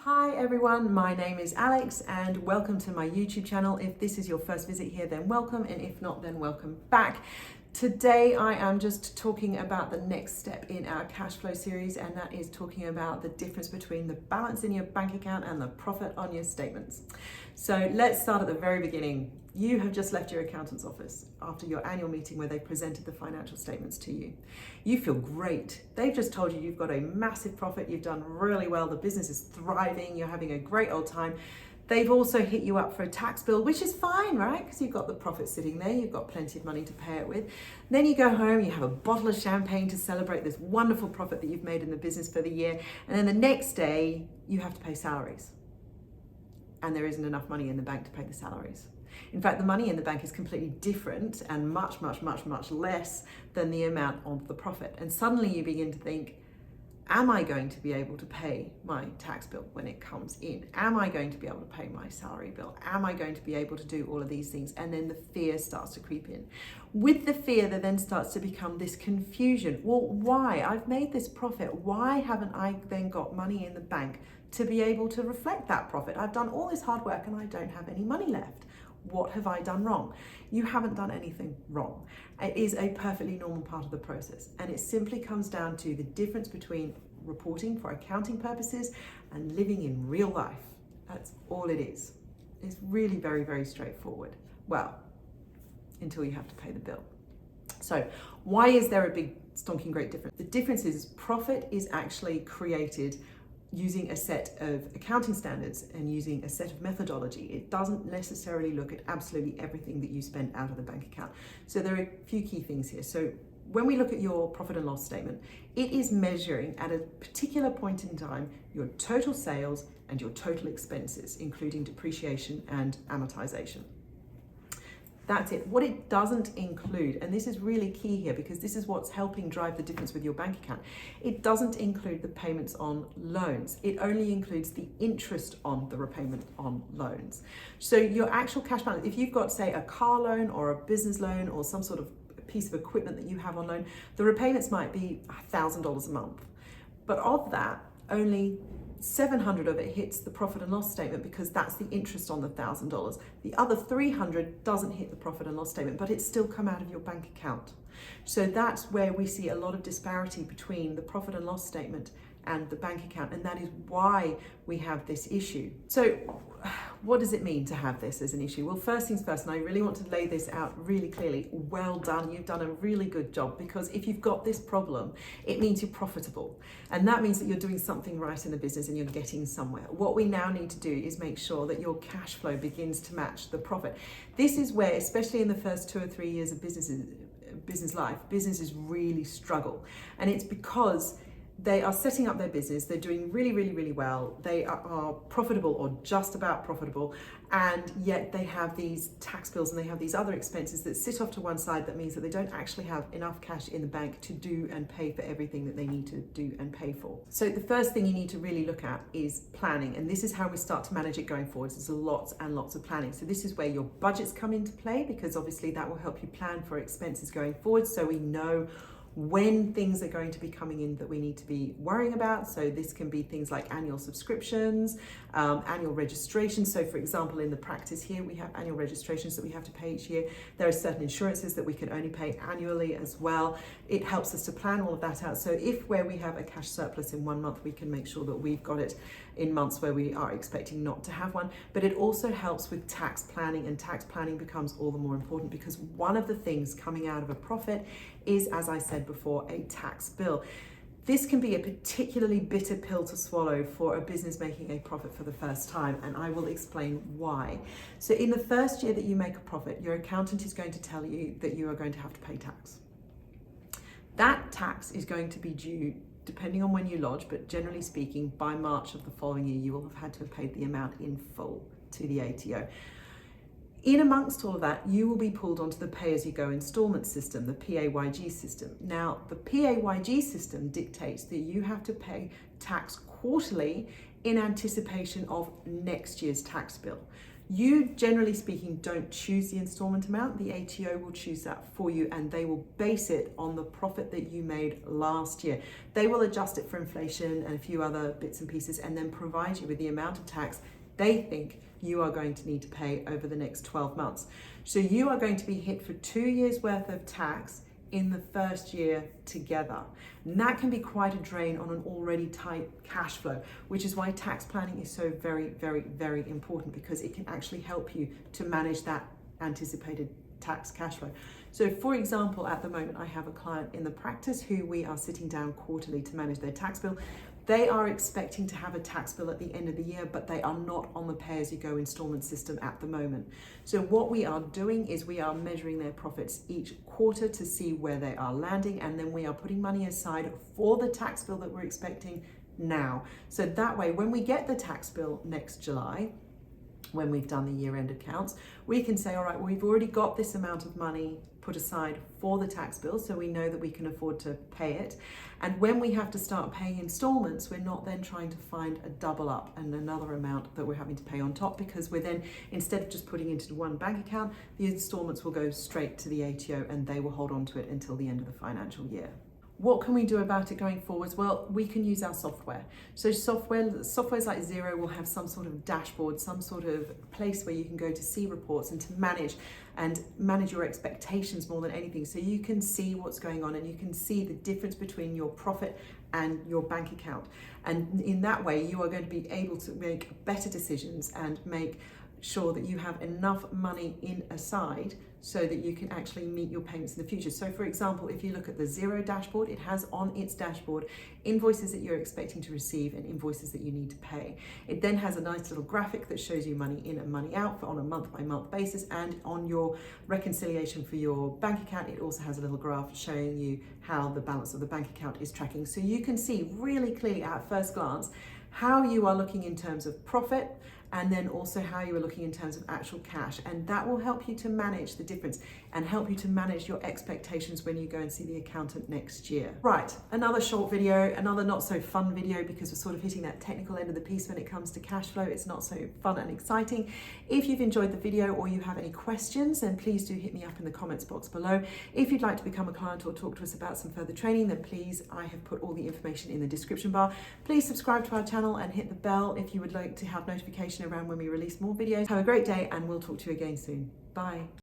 Hi everyone, my name is Alex and welcome to my YouTube channel. If this is your first visit here, then welcome, and if not, then welcome back. Today I am just talking about the next step in our cash flow series, and that is talking about the difference between the balance in your bank account and the profit on your statements. So let's start at the very beginning. You have just left your accountant's office after your annual meeting where they presented the financial statements to you. You feel great. They've just told you you've got a massive profit, you've done really well, the business is thriving, you're having a great old time. They've also hit you up for a tax bill, which is fine, right? Because you've got the profit sitting there, you've got plenty of money to pay it with. Then you go home, you have a bottle of champagne to celebrate this wonderful profit that you've made in the business for the year. And then the next day, you have to pay salaries. And there isn't enough money in the bank to pay the salaries. In fact, the money in the bank is completely different and much less than the amount of the profit. And suddenly you begin to think, am I going to be able to pay my tax bill when it comes in? Am I going to be able to pay my salary bill? Am I going to be able to do all of these things? And then the fear starts to creep in. With the fear, there then starts to become this confusion. Well, why? I've made this profit. Why haven't I then got money in the bank to be able to reflect that profit? I've done all this hard work and I don't have any money left. What have I done wrong? You haven't done anything wrong. It is a perfectly normal part of the process, and it simply comes down to the difference between reporting for accounting purposes and living in real life. That's all it is. It's really very straightforward. Well, until you have to pay the bill. So why is there a big stonking great difference? The difference is profit is actually created using a set of accounting standards and using a set of methodology. It doesn't necessarily look at absolutely everything that you spend out of the bank account. So there are a few key things here. So when we look at your profit and loss statement, it is measuring at a particular point in time your total sales and your total expenses, including depreciation and amortization. That's it. What it doesn't include, and this is really key here because this is what's helping drive the difference with your bank account, it doesn't include the payments on loans. It only includes the interest on the repayment on loans. So your actual cash balance, if you've got, say, a car loan or a business loan or some sort of piece of equipment that you have on loan, the repayments might be $1,000 a month. But of that, only $700 of it hits the profit and loss statement because that's the interest on the $1,000. The other $300 doesn't hit the profit and loss statement, but it's still come out of your bank account. So that's where we see a lot of disparity between the profit and loss statement and the bank account, and that is why we have this issue. So what does it mean to have this as an issue? Well, first things first, and I really want to lay this out really clearly. Well done, you've done a really good job, because if you've got this problem, it means you're profitable. And that means that you're doing something right in the business and you're getting somewhere. What we now need to do is make sure that your cash flow begins to match the profit. This is where, especially in the first 2 or 3 years of business life, businesses really struggle. And it's because they are setting up their business, they're doing really well, they are profitable or just about profitable, and yet they have these tax bills and they have these other expenses that sit off to one side. That means that they don't actually have enough cash in the bank to do and pay for everything that they need to do and pay for. So the first thing you need to really look at is planning, and this is how we start to manage it going forwards. There's lots and lots of planning. So this is where your budgets come into play, because obviously that will help you plan for expenses going forward, so we know when things are going to be coming in that we need to be worrying about. So this can be things like annual subscriptions, annual registrations. So for example, in the practice here, we have annual registrations that we have to pay each year. There are certain insurances that we can only pay annually as well. It helps us to plan all of that out. So if where we have a cash surplus in one month, we can make sure that we've got it in months where we are expecting not to have one. But it also helps with tax planning, and tax planning becomes all the more important because one of the things coming out of a profit is, as I said before, a tax bill. This can be a particularly bitter pill to swallow for a business making a profit for the first time, and I will explain why. So in the first year that you make a profit, your accountant is going to tell you that you are going to have to pay tax. That tax is going to be due depending on when you lodge, but generally speaking, by March of the following year, you will have had to have paid the amount in full to the ATO. In amongst all of that, you will be pulled onto the pay-as-you-go installment system, the PAYG system. Now, the PAYG system dictates that you have to pay tax quarterly in anticipation of next year's tax bill. You, generally speaking, don't choose the installment amount. The ATO will choose that for you, and they will base it on the profit that you made last year. They will adjust it for inflation and a few other bits and pieces, and then provide you with the amount of tax they think you are going to need to pay over the next 12 months. So you are going to be hit for 2 years worth of tax in the first year together. And that can be quite a drain on an already tight cash flow, which is why tax planning is so very, very, very important, because it can actually help you to manage that anticipated tax cash flow. So for example, at the moment, I have a client in the practice who we are sitting down quarterly to manage their tax bill. They are expecting to have a tax bill at the end of the year, but they are not on the pay-as-you-go installment system at the moment. So what we are doing is we are measuring their profits each quarter to see where they are landing, and then we are putting money aside for the tax bill that we're expecting now. So that way, when we get the tax bill next July, when we've done the year-end accounts, we can say, all right, well, we've already got this amount of money put aside for the tax bill, so we know that we can afford to pay it. And when we have to start paying installments, we're not then trying to find a double up and another amount that we're having to pay on top, because we're then, instead of just putting into one bank account, the installments will go straight to the ATO and they will hold on to it until the end of the financial year. What can we do about it going forwards? Well, we can use our software. So softwares like Xero will have some sort of dashboard, some sort of place where you can go to see reports and to manage your expectations more than anything. So you can see what's going on and you can see the difference between your profit and your bank account. And in that way, you are going to be able to make better decisions and make sure that you have enough money in aside so that you can actually meet your payments in the future. So for example, if you look at the Xero dashboard, it has on its dashboard invoices that you're expecting to receive and invoices that you need to pay. It then has a nice little graphic that shows you money in and money out on a month-by-month basis, and on your reconciliation for your bank account, it also has a little graph showing you how the balance of the bank account is tracking. So you can see really clearly at first glance how you are looking in terms of profit, and then also how you are looking in terms of actual cash. And that will help you to manage the difference and help you to manage your expectations when you go and see the accountant next year. Right, another short video, another not so fun video, because we're sort of hitting that technical end of the piece when it comes to cash flow. It's not so fun and exciting. If you've enjoyed the video or you have any questions, then please do hit me up in the comments box below. If you'd like to become a client or talk to us about some further training, then please, I have put all the information in the description bar. Please subscribe to our channel and hit the bell if you would like to have notification around when we release more videos. Have a great day, and we'll talk to you again soon. Bye.